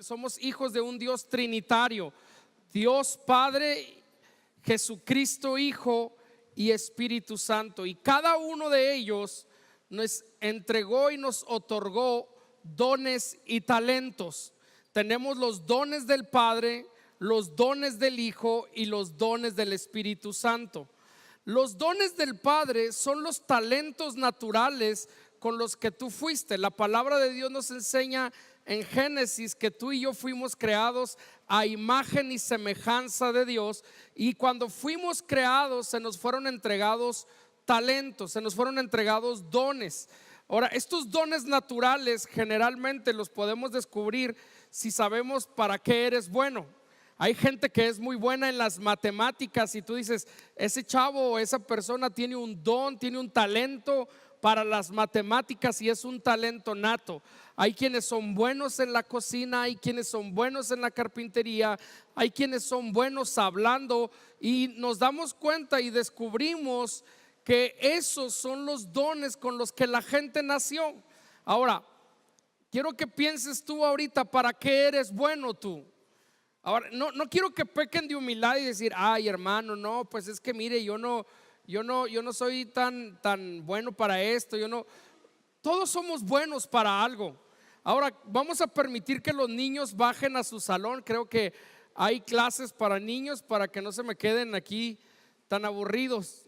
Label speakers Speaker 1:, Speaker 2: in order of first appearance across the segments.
Speaker 1: somos hijos de un Dios trinitario, Dios Padre, Jesucristo Hijo y Espíritu Santo. Y cada uno de ellos nos entregó y nos otorgó dones y talentos. Tenemos los dones del Padre, los dones del Hijo y los dones del Espíritu Santo. Los dones del Padre son los talentos naturales con los que tú fuiste. La palabra de Dios nos enseña en Génesis que tú y yo fuimos creados a imagen y semejanza de Dios, y cuando fuimos creados se nos fueron entregados talentos, se nos fueron entregados dones. Ahora, estos dones naturales generalmente los podemos descubrir si sabemos para qué eres bueno. Hay gente que es muy buena en las matemáticas y tú dices, ese chavo o esa persona tiene un don, tiene un talento para las matemáticas y es un talento nato. Hay quienes son buenos en la cocina, hay quienes son buenos en la carpintería, hay quienes son buenos hablando, y nos damos cuenta y descubrimos que esos son los dones con los que la gente nació. Ahora, quiero que pienses tú ahorita para qué eres bueno tú. Ahora, no quiero que pequen de humildad y decir, ay hermano, no, pues es que mire, yo no soy tan bueno para esto, todos somos buenos para algo. Ahora vamos a permitir que los niños bajen a su salón. Creo que hay clases para niños para que no se me queden aquí tan aburridos.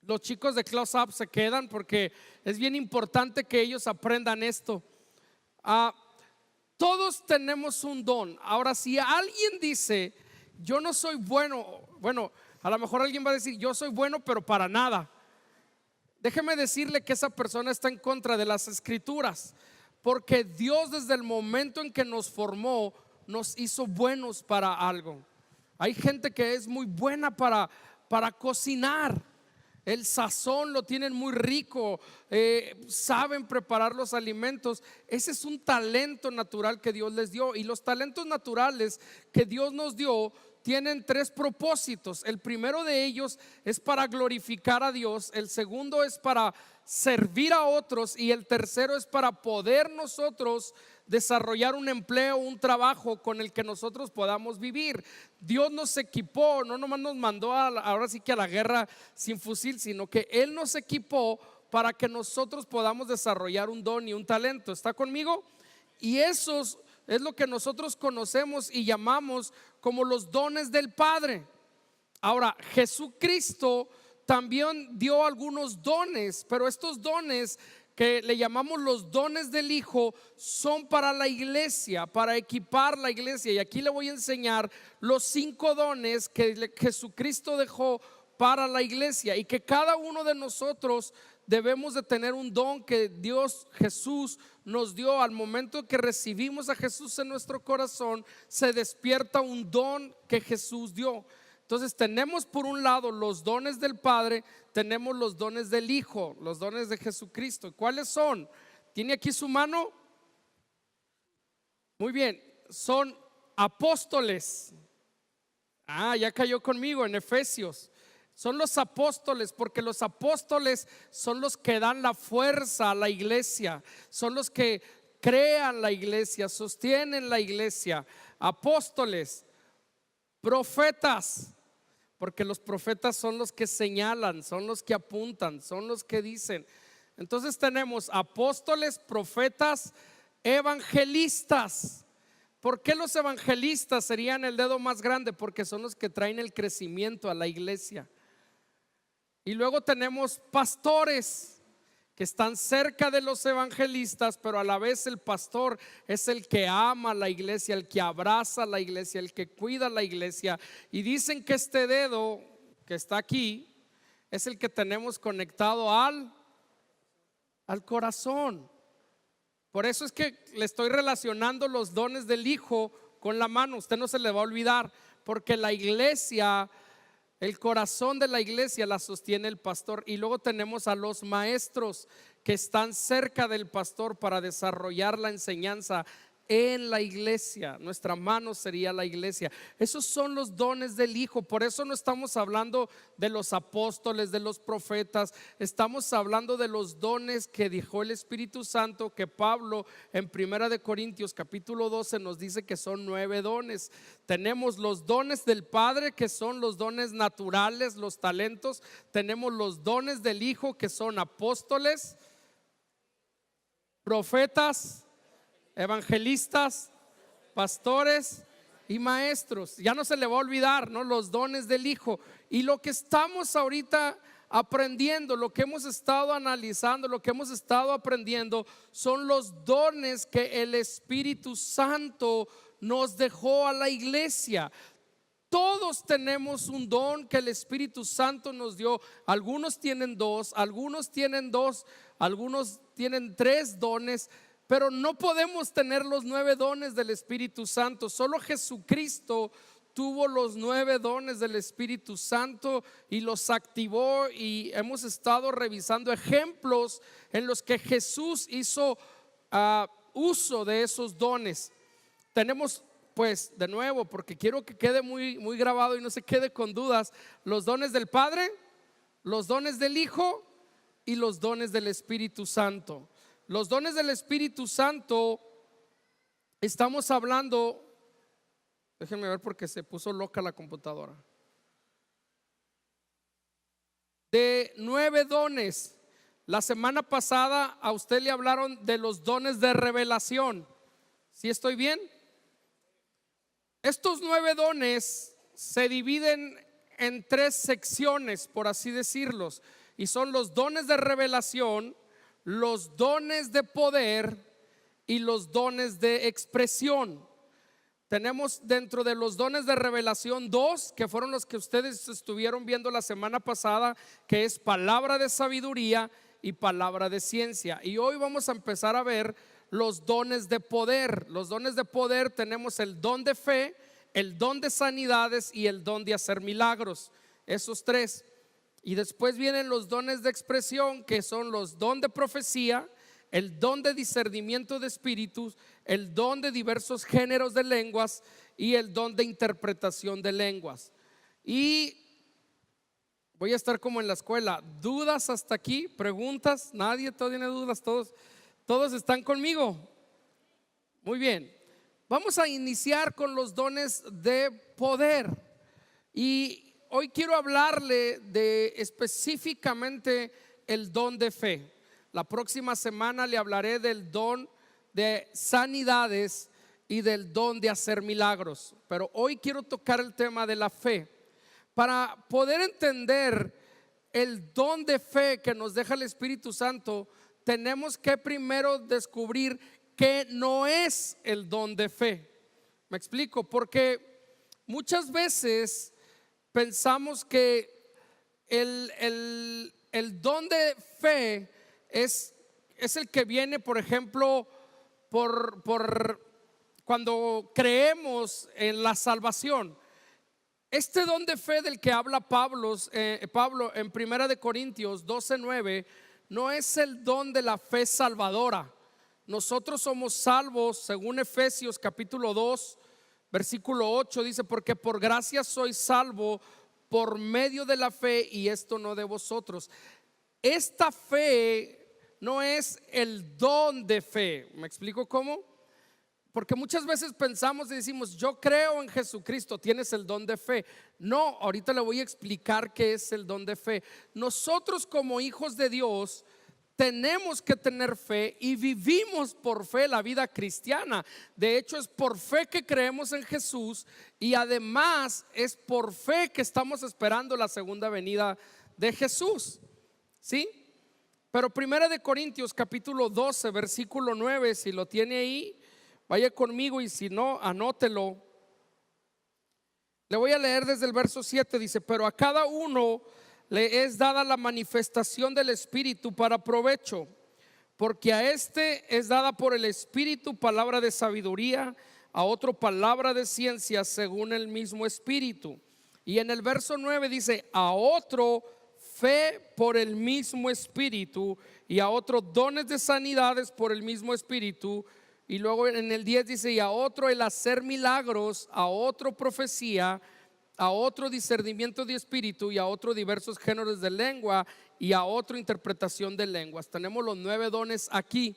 Speaker 1: Los chicos de Close Up se quedan porque es bien importante que ellos aprendan esto. Todos tenemos un don. Ahora, si alguien dice, yo no soy bueno, a lo mejor alguien va a decir, yo soy bueno pero para nada. Déjeme decirle que esa persona está en contra de las Escrituras, porque Dios desde el momento en que nos formó nos hizo buenos para algo. Hay gente que es muy buena para cocinar. El sazón lo tienen muy rico, saben preparar los alimentos. Ese es un talento natural que Dios les dio. Y los talentos naturales que Dios nos dio tienen tres propósitos. El primero de ellos es para glorificar a Dios, el segundo es para servir a otros, y el tercero es para poder nosotros desarrollar un empleo, un trabajo con el que nosotros podamos vivir. Dios nos equipó, no nomás nos mandó ahora sí que a la guerra sin fusil, sino que Él nos equipó para que nosotros podamos desarrollar un don y un talento. ¿Está conmigo? Y esos es lo que nosotros conocemos y llamamos como los dones del Padre. Ahora, Jesucristo también dio algunos dones, pero estos dones que le llamamos los dones del Hijo son para la iglesia, para equipar la iglesia. Y aquí le voy a enseñar los 5 dones que Jesucristo dejó para la iglesia, y que cada uno de nosotros debemos de tener un don que Dios Jesús nos dio. Al momento que recibimos a Jesús en nuestro corazón, se despierta un don que Jesús dio. Entonces tenemos por un lado los dones del Padre, tenemos los dones del Hijo, los dones de Jesucristo. ¿Cuáles son? ¿Tiene aquí su mano? Muy bien, son apóstoles. Ya cayó conmigo en Efesios. Son los apóstoles, porque los apóstoles son los que dan la fuerza a la iglesia, son los que crean la iglesia, sostienen la iglesia. Apóstoles. Profetas, porque los profetas son los que señalan, son los que apuntan, son los que dicen. Entonces tenemos apóstoles, profetas, evangelistas. ¿Por qué los evangelistas serían el dedo más grande? Porque son los que traen el crecimiento a la iglesia. Y luego tenemos pastores, que están cerca de los evangelistas, pero a la vez el pastor es el que ama la iglesia, el que abraza la iglesia, el que cuida la iglesia. Y dicen que este dedo que está aquí es el que tenemos conectado al corazón. Por eso es que le estoy relacionando los dones del Hijo con la mano. Usted no se le va a olvidar, porque la iglesia, el corazón de la iglesia la sostiene el pastor. Y luego tenemos a los maestros, que están cerca del pastor para desarrollar la enseñanza en la iglesia. Nuestra mano sería la iglesia. Esos son los dones del Hijo. Por eso no estamos hablando de los apóstoles, de los profetas. Estamos hablando de los dones que dejó el Espíritu Santo, que Pablo en 1 de Corintios capítulo 12 nos dice que son 9 dones. Tenemos los dones del Padre, que son los dones naturales, los talentos. Tenemos los dones del Hijo, que son apóstoles, profetas, evangelistas, pastores y maestros. Ya no se le va a olvidar, ¿no? Los dones del Hijo. Y lo que estamos ahorita aprendiendo, lo que hemos estado analizando, lo que hemos estado aprendiendo, son los dones que el Espíritu Santo nos dejó a la iglesia. Todos tenemos un don que el Espíritu Santo nos dio. Algunos tienen dos, algunos tienen tres dones, pero no podemos tener los 9 dones del Espíritu Santo. Solo Jesucristo tuvo los 9 dones del Espíritu Santo y los activó, y hemos estado revisando ejemplos en los que Jesús hizo uso de esos dones. Tenemos, pues, de nuevo, porque quiero que quede muy grabado y no se quede con dudas, los dones del Padre, los dones del Hijo y los dones del Espíritu Santo. Los dones del Espíritu Santo, estamos hablando, déjenme ver porque se puso loca la computadora, de 9 dones. La semana pasada a usted le hablaron de los dones de revelación. ¿Sí estoy bien? Estos 9 dones se dividen en 3 secciones, por así decirlos, y son los dones de revelación, los dones de poder y los dones de expresión. Tenemos dentro de los dones de revelación 2, que fueron los que ustedes estuvieron viendo la semana pasada, que es palabra de sabiduría y palabra de ciencia. Y hoy vamos a empezar a ver los dones de poder. Los dones de poder, tenemos el don de fe, el don de sanidades y el don de hacer milagros. Esos 3. Y después vienen los dones de expresión, que son los don de profecía, el don de discernimiento de espíritus, el don de diversos géneros de lenguas y el don de interpretación de lenguas. Y voy a estar como en la escuela. ¿Dudas hasta aquí? ¿Preguntas? ¿Nadie tiene dudas? ¿Todos están conmigo? Muy bien. Vamos a iniciar con los dones de poder. Y hoy quiero hablarle de específicamente el don de fe. La próxima semana le hablaré del don de sanidades y del don de hacer milagros. Pero hoy quiero tocar el tema de la fe. Para poder entender el don de fe que nos deja el Espíritu Santo, tenemos que primero descubrir qué no es el don de fe. Me explico, porque muchas veces pensamos que el don de fe es el que viene, por ejemplo, por cuando creemos en la salvación. Este don de fe del que habla Pablo en 1 de Corintios 12:9 no es el don de la fe salvadora. Nosotros somos salvos según Efesios capítulo 2 versículo 8, dice: porque por gracia soy salvo por medio de la fe, y esto no de vosotros. Esta fe no es el don de fe. ¿Me explico cómo? Porque muchas veces pensamos y decimos: yo creo en Jesucristo, tienes el don de fe. No, ahorita le voy a explicar qué es el don de fe. Nosotros como hijos de Dios tenemos que tener fe y vivimos por fe la vida cristiana. De hecho, es por fe que creemos en Jesús, y además es por fe que estamos esperando la segunda venida de Jesús. ¿Sí? Pero 1 de Corintios capítulo 12 versículo 9, si lo tiene ahí, vaya conmigo, y si no, anótelo. Le voy a leer desde el verso 7. Dice: pero a cada uno le es dada la manifestación del Espíritu para provecho, porque a este es dada por el Espíritu palabra de sabiduría, a otro palabra de ciencia según el mismo Espíritu. Y en el verso 9 dice: a otro fe por el mismo Espíritu, y a otro dones de sanidades por el mismo Espíritu, Y luego en el 10 dice, y a otro el hacer milagros, a otro profecía, a otro discernimiento de espíritu, y a otro diversos géneros de lengua, y a otro interpretación de lenguas. Tenemos los 9 dones aquí.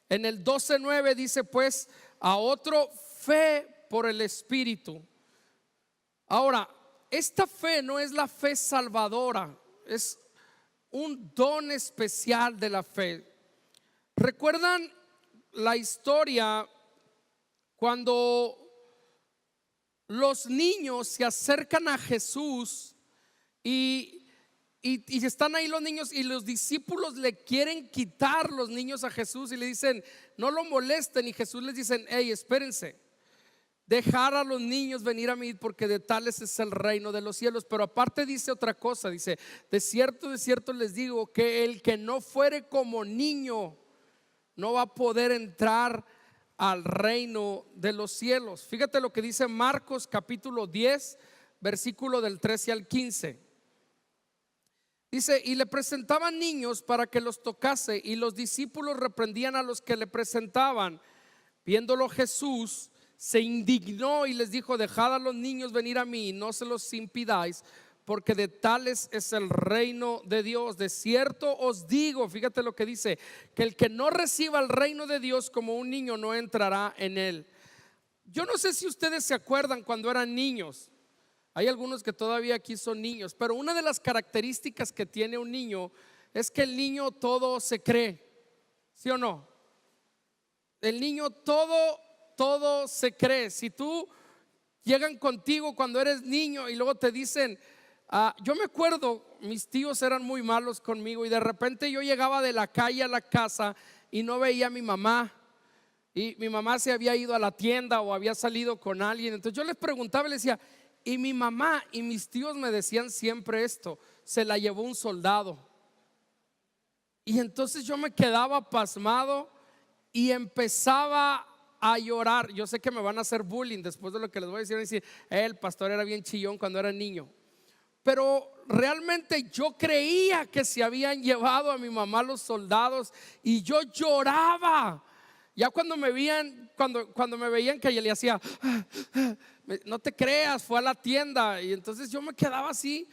Speaker 1: En el 12:9 dice pues, a otro fe por el espíritu. Ahora, esta fe no es la fe salvadora, es un don especial de la fe. ¿Recuerdan la historia cuando los niños se acercan a Jesús y están ahí los niños y los discípulos le quieren quitar los niños a Jesús y le dicen, no lo molesten? Y Jesús les dice, hey, espérense, dejar a los niños venir a mí, porque de tales es el reino de los cielos. Pero aparte dice otra cosa, dice, de cierto les digo que el que no fuere como niño no va a poder entrar al reino de los cielos. Fíjate lo que dice Marcos capítulo 10, versículo del 13 al 15. Dice, y le presentaban niños para que los tocase, y los discípulos reprendían a los que le presentaban. Viéndolo Jesús se indignó y les dijo, dejad a los niños venir a mí y no se los impidáis, porque de tales es el reino de Dios. De cierto os digo, fíjate lo que dice, que el que no reciba el reino de Dios como un niño no entrará en él. Yo no sé si ustedes se acuerdan cuando eran niños. Hay algunos que todavía aquí son niños, pero una de las características que tiene un niño es que el niño todo se cree, ¿sí o no? El niño todo se cree. Si tú llegan contigo cuando eres niño y luego te dicen, yo me acuerdo, mis tíos eran muy malos conmigo y de repente yo llegaba de la calle a la casa y no veía a mi mamá, y mi mamá se había ido a la tienda o había salido con alguien. Entonces yo les preguntaba y les decía, y mi mamá, y mis tíos me decían siempre esto, se la llevó un soldado. Y entonces yo me quedaba pasmado y empezaba a llorar. Yo sé que me van a hacer bullying después de lo que les voy a decir, el pastor era bien chillón cuando era niño. Pero realmente yo creía que se habían llevado a mi mamá los soldados y yo lloraba. Ya cuando me veían, cuando me veían que ella le hacía, no te creas, fue a la tienda. Y entonces yo me quedaba así.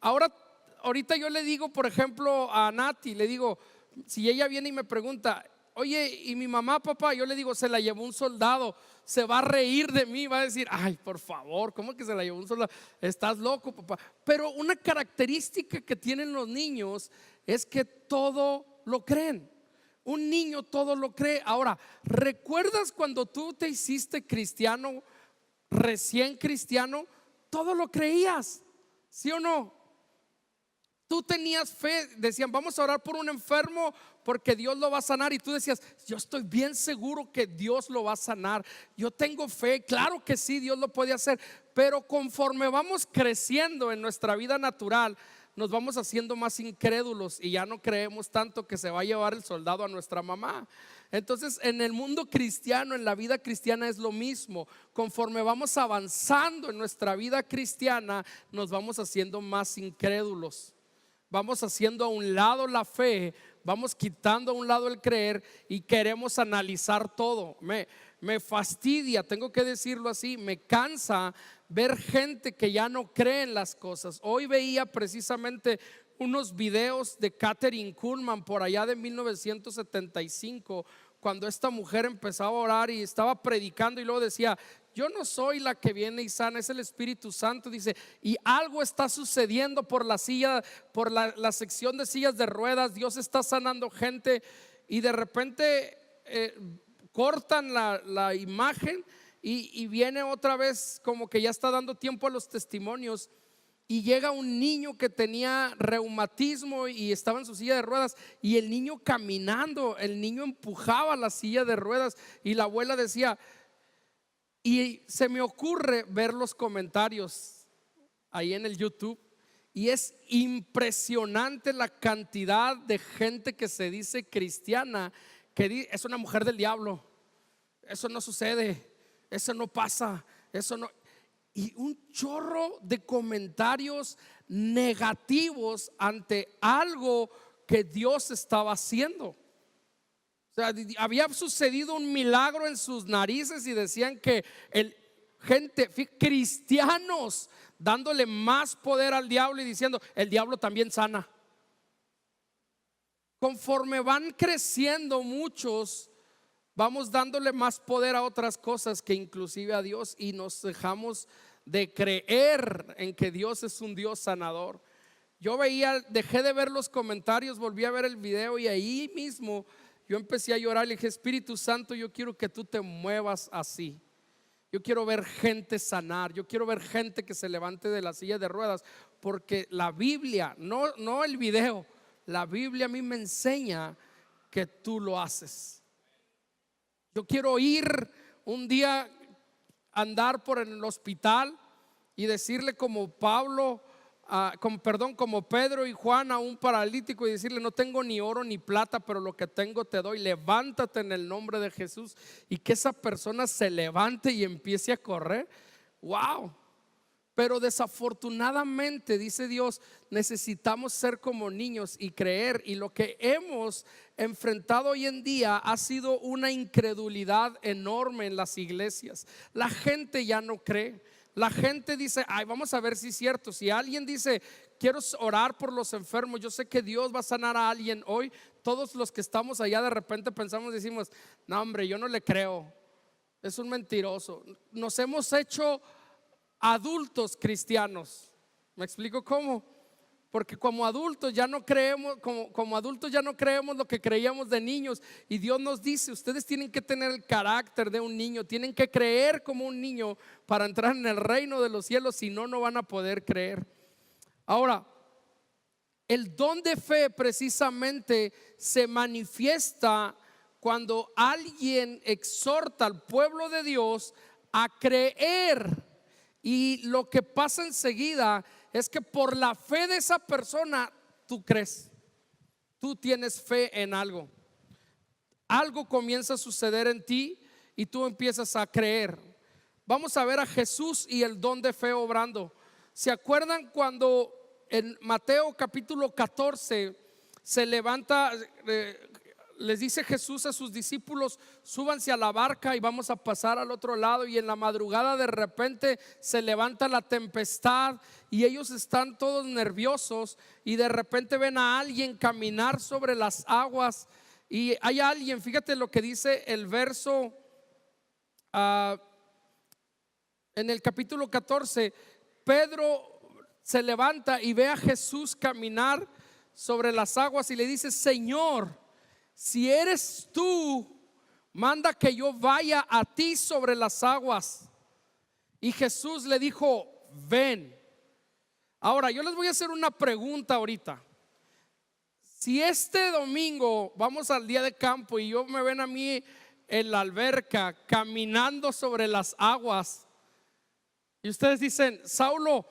Speaker 1: Ahorita yo le digo, por ejemplo, a Nati, le digo, si ella viene y me pregunta, oye, ¿y mi mamá, papá? Yo le digo, se la llevó un soldado. Se va a reír de mí, va a decir, ay, por favor, ¿cómo que se la llevó un soldado? Estás loco, papá. Pero una característica que tienen los niños es que todo lo creen. Un niño todo lo cree. Ahora, ¿recuerdas cuando tú te hiciste cristiano, recién cristiano? Todo lo creías, ¿sí o no? Tú tenías fe, decían, vamos a orar por un enfermo porque Dios lo va a sanar. Y tú decías, yo estoy bien seguro que Dios lo va a sanar. Yo tengo fe, claro que sí, Dios lo puede hacer. Pero conforme vamos creciendo en nuestra vida natural, nos vamos haciendo más incrédulos y ya no creemos tanto que se va a llevar el soldado a nuestra mamá. Entonces en el mundo cristiano, en la vida cristiana es lo mismo. Conforme vamos avanzando en nuestra vida cristiana, nos vamos haciendo más incrédulos. Vamos haciendo a un lado la fe, vamos quitando a un lado el creer y queremos analizar todo. Me fastidia, tengo que decirlo así, me cansa ver gente que ya no cree en las cosas. Hoy veía precisamente unos videos de Kathryn Kuhlman por allá de 1975, cuando esta mujer empezaba a orar y estaba predicando y luego decía, yo no soy la que viene y sana, es el Espíritu Santo. Dice, y algo está sucediendo por la silla, por la sección de sillas de ruedas. Dios está sanando gente. Y de repente cortan la imagen y viene otra vez como que ya está dando tiempo a los testimonios. Y llega un niño que tenía reumatismo y estaba en su silla de ruedas, y el niño caminando, el niño empujaba la silla de ruedas, y la abuela decía, y se me ocurre ver los comentarios ahí en el YouTube, y es impresionante la cantidad de gente que se dice cristiana, que es una mujer del diablo, eso no sucede, eso no pasa, eso no. Y un chorro de comentarios negativos ante algo que Dios estaba haciendo. O sea, había sucedido un milagro en sus narices y decían que cristianos dándole más poder al diablo y diciendo, el diablo también sana. Conforme van creciendo muchos, vamos dándole más poder a otras cosas que inclusive a Dios, y nos dejamos de creer en que Dios es un Dios sanador. Yo dejé de ver los comentarios, volví a ver el video y ahí mismo yo empecé a llorar. Le dije, Espíritu Santo, yo quiero que tú te muevas así. Yo quiero ver gente sanar, yo quiero ver gente que se levante de la silla de ruedas, porque la Biblia, no el video, la Biblia a mí me enseña que tú lo haces. Yo quiero ir un día, andar por el hospital y decirle como como Pedro y Juan a un paralítico, y decirle, no tengo ni oro ni plata, pero lo que tengo te doy, levántate en el nombre de Jesús, y que esa persona se levante y empiece a correr. Wow. Pero desafortunadamente, dice Dios, necesitamos ser como niños y creer, y lo que hemos enfrentado hoy en día ha sido una incredulidad enorme en las iglesias. La gente ya no cree. La gente dice, ay, vamos a ver si es cierto. Si alguien dice, quiero orar por los enfermos, yo sé que Dios va a sanar a alguien hoy, todos los que estamos allá de repente pensamos, decimos, no hombre, yo no le creo, es un mentiroso. Nos hemos hecho adultos cristianos. ¿Me explico cómo? Porque como adultos ya no creemos, como adultos ya no creemos lo que creíamos de niños. Y Dios nos dice, ustedes tienen que tener el carácter de un niño, tienen que creer como un niño para entrar en el reino de los cielos, si no, no van a poder creer. Ahora, el don de fe precisamente se manifiesta cuando alguien exhorta al pueblo de Dios a creer. Y lo que pasa enseguida es que por la fe de esa persona tú crees, tú tienes fe en algo. Algo comienza a suceder en ti y tú empiezas a creer. Vamos a ver a Jesús y el don de fe obrando. ¿Se acuerdan cuando en Mateo capítulo 14 se levanta, les dice Jesús a sus discípulos, súbanse a la barca y vamos a pasar al otro lado? Y en la madrugada de repente se levanta la tempestad y ellos están todos nerviosos, y de repente ven a alguien caminar sobre las aguas. Y hay alguien, fíjate lo que dice el verso en el capítulo 14. Pedro se levanta y ve a Jesús caminar sobre las aguas y le dice, Señor, si eres tú, manda que yo vaya a ti sobre las aguas. Y Jesús le dijo, ven. Ahora yo les voy a hacer una pregunta ahorita. Si este domingo vamos al día de campo y yo me ven a mí en la alberca caminando sobre las aguas, y ustedes dicen, Saulo,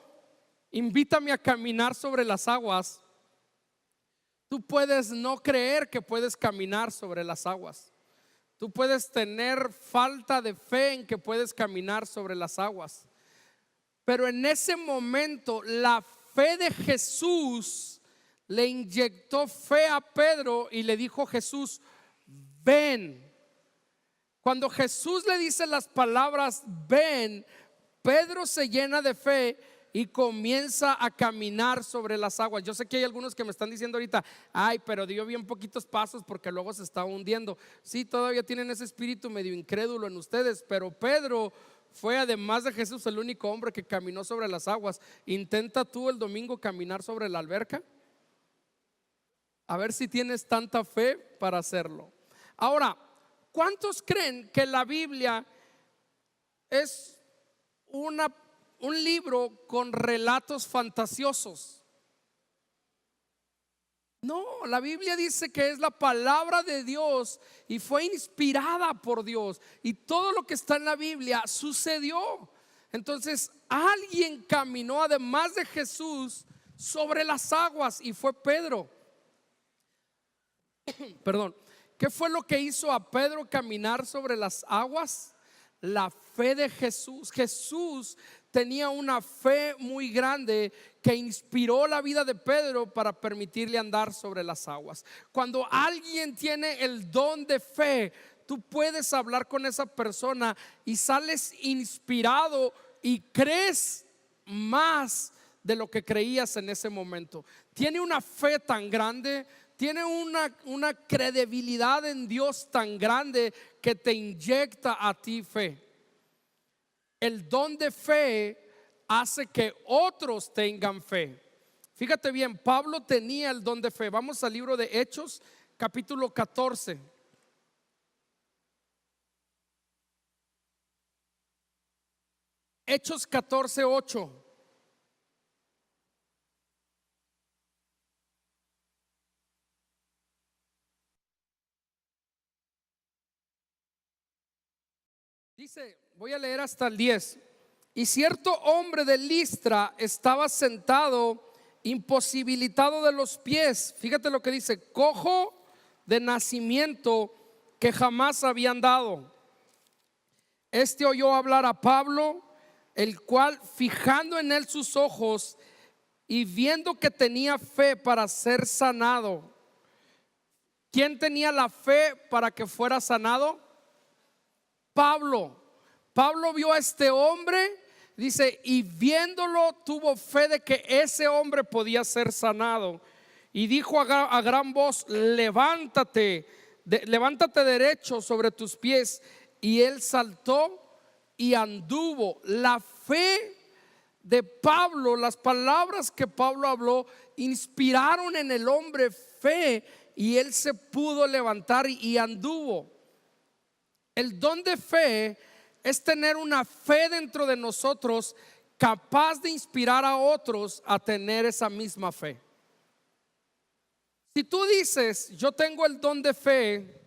Speaker 1: invítame a caminar sobre las aguas, tú puedes no creer que puedes caminar sobre las aguas. Tú puedes tener falta de fe en que puedes caminar sobre las aguas. Pero en ese momento la fe de Jesús le inyectó fe a Pedro y le dijo Jesús, ven. Cuando Jesús le dice las palabras ven, Pedro se llena de fe y comienza a caminar sobre las aguas. Yo sé que hay algunos que me están diciendo ahorita, ay, pero dio bien poquitos pasos porque luego se está hundiendo. Sí, todavía tienen ese espíritu medio incrédulo en ustedes, pero Pedro fue, además de Jesús, el único hombre que caminó sobre las aguas. Intenta tú el domingo caminar sobre la alberca, a ver si tienes tanta fe para hacerlo. Ahora, ¿cuántos creen que la Biblia es un libro con relatos fantasiosos? No, la Biblia dice que es la palabra de Dios y fue inspirada por Dios, y todo lo que está en la Biblia sucedió. Entonces alguien caminó además de Jesús sobre las aguas y fue Pedro. Perdón, ¿qué fue lo que hizo a Pedro caminar sobre las aguas? La fe de Jesús. Jesús tenía una fe muy grande que inspiró la vida de Pedro para permitirle andar sobre las aguas. Cuando alguien tiene el don de fe, tú puedes hablar con esa persona y sales inspirado y crees más de lo que creías en ese momento. Tiene una fe tan grande, tiene una credibilidad en Dios tan grande que te inyecta a ti fe. El don de fe hace que otros tengan fe. Fíjate bien, Pablo tenía el don de fe. Vamos al libro de Hechos, capítulo 14. Hechos 14:8. Dice, voy a leer hasta el 10. Y cierto hombre de Listra estaba sentado, imposibilitado de los pies. Fíjate lo que dice: cojo de nacimiento, que jamás había andado. Este oyó hablar a Pablo, el cual, fijando en él sus ojos y viendo que tenía fe para ser sanado. ¿Quién tenía la fe para que fuera sanado? Pablo. Pablo vio a este hombre, dice, y viéndolo tuvo fe de que ese hombre podía ser sanado. Y dijo a gran voz: levántate, levántate derecho sobre tus pies. Y él saltó y anduvo. La fe de Pablo, las palabras que Pablo habló, inspiraron en el hombre fe, y él se pudo levantar y anduvo. El don de fe es tener una fe dentro de nosotros capaz de inspirar a otros a tener esa misma fe. Si tú dices, yo tengo el don de fe,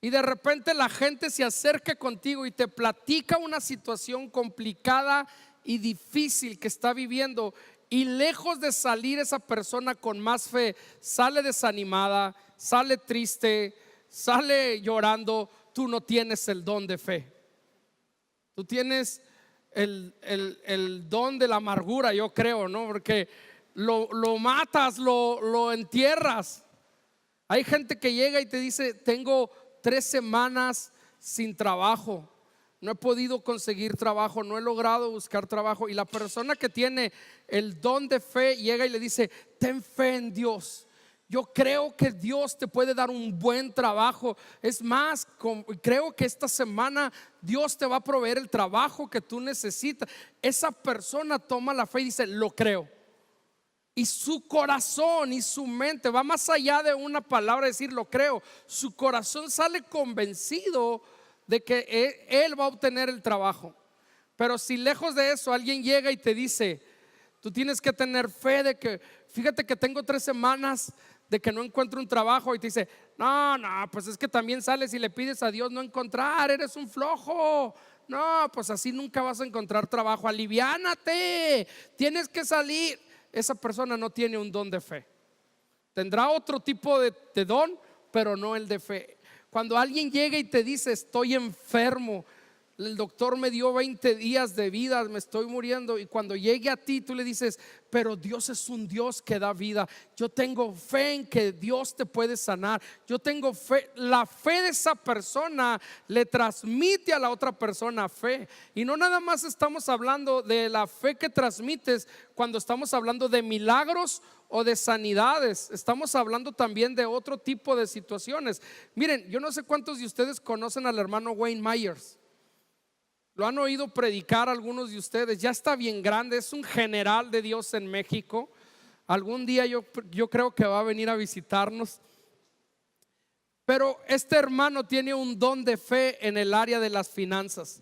Speaker 1: y de repente la gente se acerca contigo y te platica una situación complicada y difícil que está viviendo, y lejos de salir esa persona con más fe, sale desanimada, sale triste, sale llorando, tú no tienes el don de fe. Tú tienes el don de la amargura, yo creo, ¿no? Porque lo matas, lo entierras. Hay gente que llega y te dice: tengo 3 semanas sin trabajo, no he podido conseguir trabajo, no he logrado buscar trabajo. Y la persona que tiene el don de fe llega y le dice: ten fe en Dios. Yo creo que Dios te puede dar un buen trabajo. Es más, creo que esta semana Dios te va a proveer el trabajo que tú necesitas. Esa persona toma la fe y dice: lo creo. Y su corazón y su mente va más allá de una palabra, decir lo creo. Su corazón sale convencido de que él va a obtener el trabajo. Pero si lejos de eso alguien llega y te dice: tú tienes que tener fe de que, fíjate que tengo 3 semanas de que no encuentro un trabajo, y te dice: no, pues es que también sales y le pides a Dios no encontrar, eres un flojo. No, pues así nunca vas a encontrar trabajo, aliviánate, tienes que salir. Esa persona no tiene un don de fe. Tendrá otro tipo de don, pero no el de fe. Cuando alguien llega y te dice: estoy enfermo, el doctor me dio 20 días de vida, me estoy muriendo, y cuando llegue a ti tú le dices: pero Dios es un Dios que da vida. Yo tengo fe en que Dios te puede sanar. Yo tengo fe. La fe de esa persona le transmite a la otra persona fe. Y no nada más estamos hablando de la fe que transmites cuando estamos hablando de milagros o de sanidades. Estamos hablando también de otro tipo de situaciones. Miren, yo no sé cuántos de ustedes conocen al hermano Wayne Myers. Lo han oído predicar algunos de ustedes. Ya está bien grande, es un general de Dios en México. Algún día yo creo que va a venir a visitarnos. Pero este hermano tiene un don de fe en el área de las finanzas.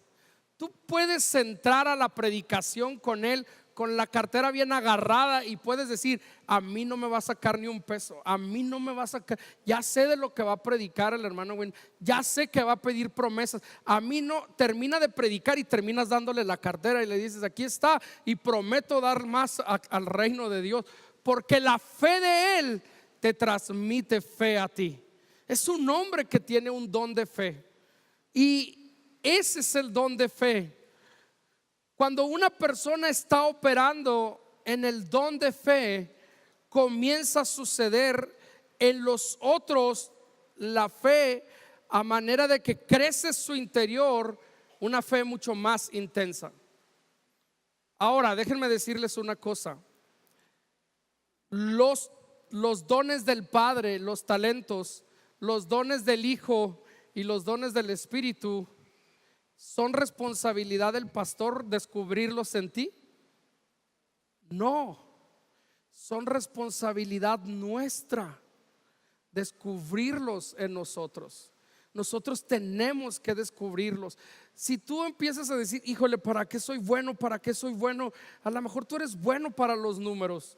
Speaker 1: Tú puedes entrar a la predicación con él con la cartera bien agarrada y puedes decir: a mí no me va a sacar ni un peso, a mí no me va a sacar. Ya sé de lo que va a predicar el hermano Wayne, ya sé que va a pedir promesas. A mí no. Termina de predicar y terminas dándole la cartera y le dices: aquí está, y prometo dar más al reino de Dios, porque la fe de él te transmite fe a ti. Es un hombre que tiene un don de fe, y ese es el don de fe. Cuando una persona está operando en el don de fe, comienza a suceder en los otros la fe a manera de que crece su interior, una fe mucho más intensa. Ahora, déjenme decirles una cosa. Los dones del Padre, los talentos, los dones del Hijo y los dones del Espíritu son responsabilidad del pastor descubrirlos en ti. No, son responsabilidad nuestra descubrirlos en nosotros. Nosotros tenemos que descubrirlos. Si tú empiezas a decir, híjole, ¿para qué soy bueno? ¿Para qué soy bueno? A lo mejor tú eres bueno para los números.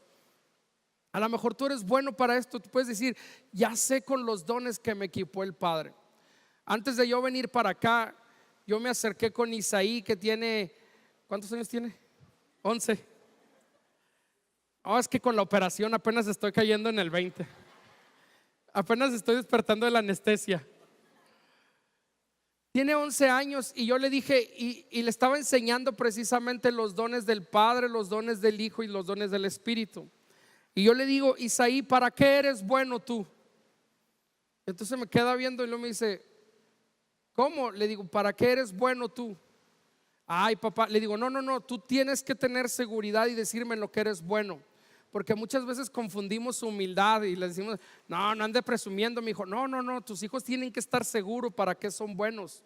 Speaker 1: A lo mejor tú eres bueno para esto. Tú puedes decir, ya sé con los dones que me equipó el Padre. Antes de yo venir para acá, yo me acerqué con Isaí, que tiene, ¿cuántos años tiene? 11. Es que con la operación apenas estoy cayendo en el 20. Apenas estoy despertando de la anestesia. Tiene 11 años y yo le dije y le estaba enseñando precisamente los dones del Padre, los dones del Hijo y los dones del Espíritu. Y yo le digo, Isaí, ¿para qué eres bueno tú? Entonces me queda viendo y luego me dice, ¿cómo? Le digo, ¿para qué eres bueno tú? Ay, papá, le digo, no, tú tienes que tener seguridad y decirme en lo que eres bueno. Porque muchas veces confundimos humildad y le decimos, no ande presumiendo, mi hijo. No, tus hijos tienen que estar seguros para que son buenos.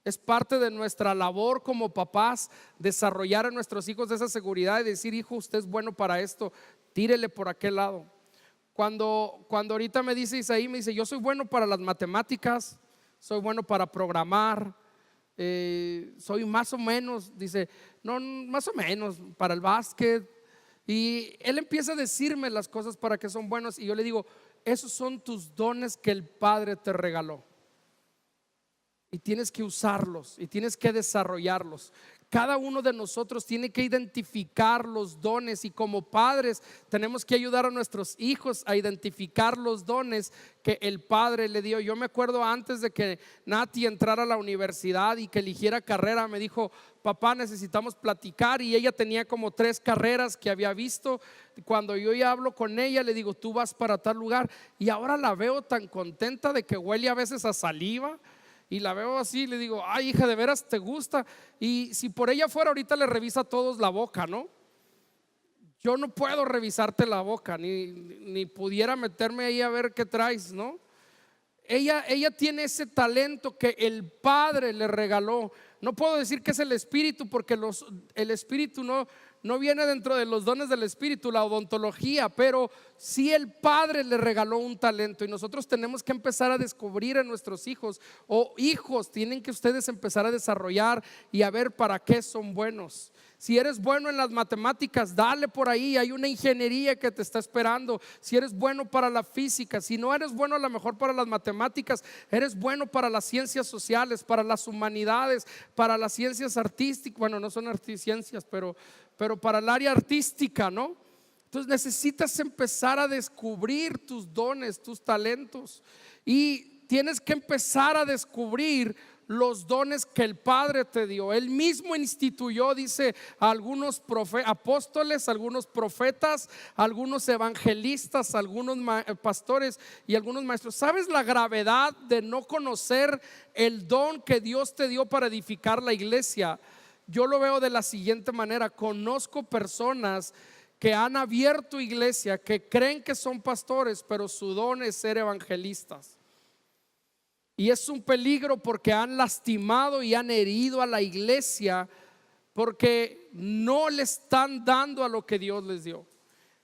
Speaker 1: Es parte de nuestra labor como papás desarrollar a nuestros hijos esa seguridad y decir, hijo, usted es bueno para esto, tírele por aquel lado. Cuando ahorita me dice Isaí, me dice, yo soy bueno para las matemáticas, soy bueno para programar, soy más o menos, dice, no, más o menos para el básquet. Y él empieza a decirme las cosas para que son buenos. Y yo le digo, esos son tus dones que el Padre te regaló. Y tienes que usarlos y tienes que desarrollarlos. Cada uno de nosotros tiene que identificar los dones y como padres tenemos que ayudar a nuestros hijos a identificar los dones que el Padre le dio. Yo me acuerdo antes de que Nati entrara a la universidad y que eligiera carrera, me dijo, papá, necesitamos platicar, y ella tenía como 3 carreras que había visto. Cuando yo ya hablo con ella, le digo, tú vas para tal lugar, y ahora la veo tan contenta de que huele a veces a saliva. Y la veo así, le digo, ay, hija, de veras te gusta. Y si por ella fuera, ahorita le revisa a todos la boca, ¿no? Yo no puedo revisarte la boca, ni pudiera meterme ahí a ver qué traes, ¿no? Ella tiene ese talento que el Padre le regaló. No puedo decir que es el Espíritu, porque el Espíritu no viene dentro de los dones del Espíritu, la odontología, pero sí el Padre le regaló un talento y nosotros tenemos que empezar a descubrir en nuestros hijos, o hijos tienen que ustedes empezar a desarrollar y a ver para qué son buenos. Si eres bueno en las matemáticas, dale por ahí, hay una ingeniería que te está esperando. Si eres bueno para la física, si no eres bueno a lo mejor para las matemáticas, eres bueno para las ciencias sociales, para las humanidades, para las ciencias artísticas. Bueno, no son ciencias, pero para el área artística, ¿no? Entonces necesitas empezar a descubrir tus dones, tus talentos, y tienes que empezar a descubrir los dones que el Padre te dio. Él mismo instituyó, dice, a algunos apóstoles, algunos profetas, algunos evangelistas, algunos pastores y algunos maestros. ¿Sabes la gravedad de no conocer el don que Dios te dio para edificar la iglesia? Yo lo veo de la siguiente manera. Conozco personas que han abierto iglesia, que creen que son pastores, pero su don es ser evangelistas. Y es un peligro porque han lastimado y han herido a la iglesia, porque no le están dando a lo que Dios les dio.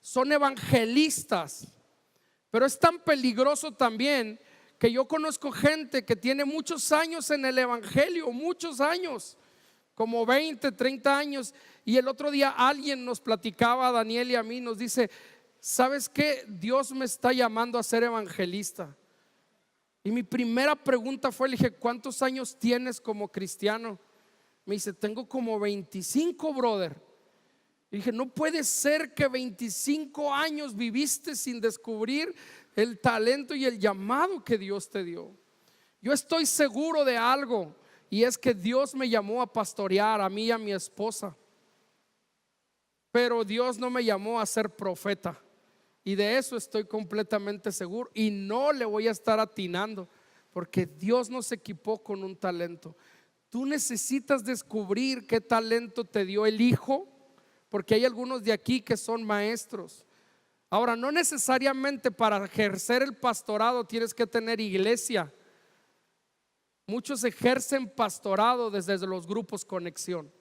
Speaker 1: Son evangelistas, pero es tan peligroso también que yo conozco gente que tiene muchos años en el evangelio, muchos años, como 20, 30 años. Y el otro día alguien nos platicaba, a Daniel y a mí, nos dice, ¿sabes qué? Dios me está llamando a ser evangelista. Y mi primera pregunta fue, le dije, ¿cuántos años tienes como cristiano? Me dice, tengo como 25, brother. Y dije, no puede ser que 25 años viviste sin descubrir el talento y el llamado que Dios te dio. Yo estoy seguro de algo, y es que Dios me llamó a pastorear a mí y a mi esposa, pero Dios no me llamó a ser profeta, y de eso estoy completamente seguro, y no le voy a estar atinando, porque Dios nos equipó con un talento. Tú necesitas descubrir qué talento te dio el Hijo, porque hay algunos de aquí que son maestros. Ahora, no necesariamente para ejercer el pastorado tienes que tener iglesia. Muchos ejercen pastorado desde los grupos Conexión,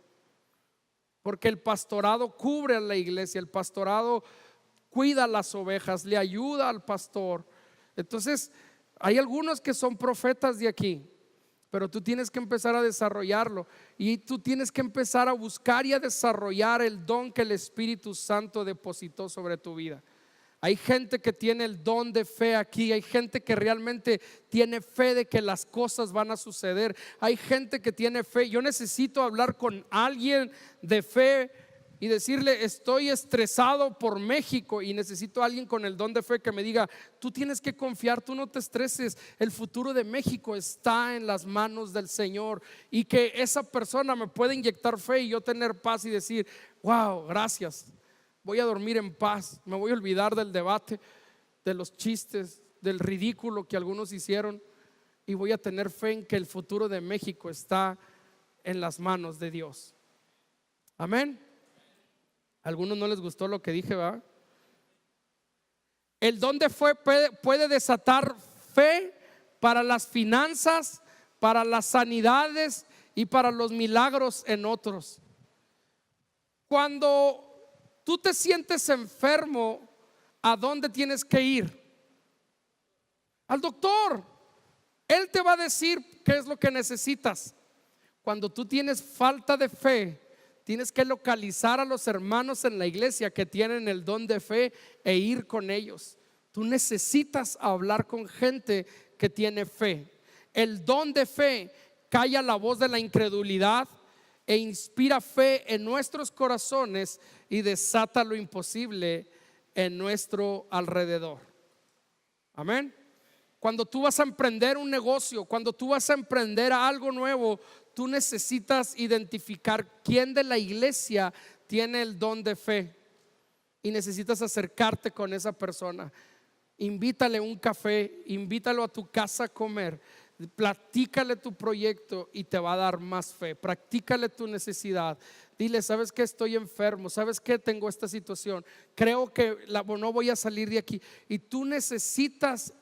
Speaker 1: porque el pastorado cubre a la iglesia, el pastorado cuida las ovejas, le ayuda al pastor. Entonces, hay algunos que son profetas de aquí, pero tú tienes que empezar a desarrollarlo, y tú tienes que empezar a buscar y a desarrollar el don que el Espíritu Santo depositó sobre tu vida. Hay gente que tiene el don de fe aquí, hay gente que realmente tiene fe de que las cosas van a suceder, hay gente que tiene fe. Yo necesito hablar con alguien de fe y decirle: estoy estresado por México, y necesito a alguien con el don de fe que me diga: tú tienes que confiar, tú no te estreses, el futuro de México está en las manos del Señor. Y que esa persona me pueda inyectar fe y yo tener paz y decir: wow, gracias, voy a dormir en paz, me voy a olvidar del debate, de los chistes, del ridículo que algunos hicieron, y voy a tener fe en que el futuro de México está en las manos de Dios. Amén. A algunos no les gustó lo que dije, ¿verdad? El don de fe puede desatar fe para las finanzas, para las sanidades y para los milagros en otros. Cuando tú te sientes enfermo, ¿a dónde tienes que ir? Al doctor. Él te va a decir qué es lo que necesitas. Cuando tú tienes falta de fe, tienes que localizar a los hermanos en la iglesia que tienen el don de fe e ir con ellos. Tú necesitas hablar con gente que tiene fe. El don de fe calla la voz de la incredulidad e inspira fe en nuestros corazones y desata lo imposible en nuestro alrededor. Amén. Cuando tú vas a emprender un negocio, cuando tú vas a emprender algo nuevo, tú necesitas identificar quién de la iglesia tiene el don de fe, y necesitas acercarte con esa persona. Invítale un café, invítalo a tu casa a comer, platícale tu proyecto y te va a dar más fe. Practícale tu necesidad. Dile: ¿sabes qué? Estoy enfermo, ¿sabes qué? Tengo esta situación, creo que no voy a salir de aquí. Y tú necesitas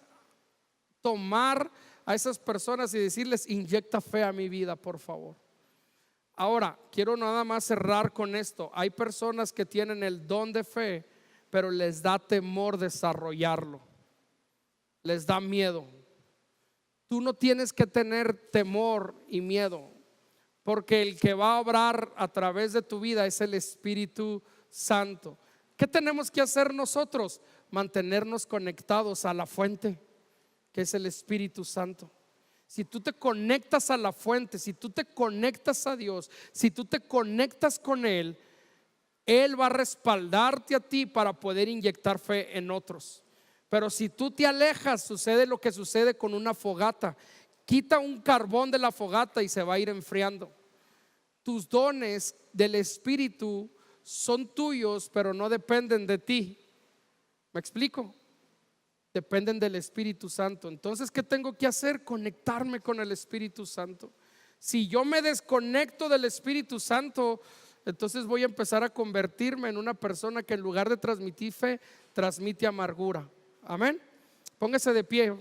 Speaker 1: tomar a esas personas y decirles: inyecta fe a mi vida, por favor. Ahora, quiero nada más cerrar con esto. Hay personas que tienen el don de fe, pero les da temor desarrollarlo, les da miedo. Tú no tienes que tener temor y miedo, porque el que va a obrar a través de tu vida es el Espíritu Santo. ¿Qué tenemos que hacer nosotros? Mantenernos conectados a la fuente, que es el Espíritu Santo. Si tú te conectas a la fuente, si tú te conectas a Dios, si tú te conectas con Él, Él va a respaldarte a ti para poder inyectar fe en otros. Pero si tú te alejas, sucede lo que sucede con una fogata. Quita un carbón de la fogata y se va a ir enfriando. Tus dones del Espíritu son tuyos, pero no dependen de ti. ¿Me explico? Dependen del Espíritu Santo. Entonces, ¿qué tengo que hacer? Conectarme con el Espíritu Santo. Si yo me desconecto del Espíritu Santo, entonces voy a empezar a convertirme en una persona que en lugar de transmitir fe, transmite amargura. Amén. Póngase de pie.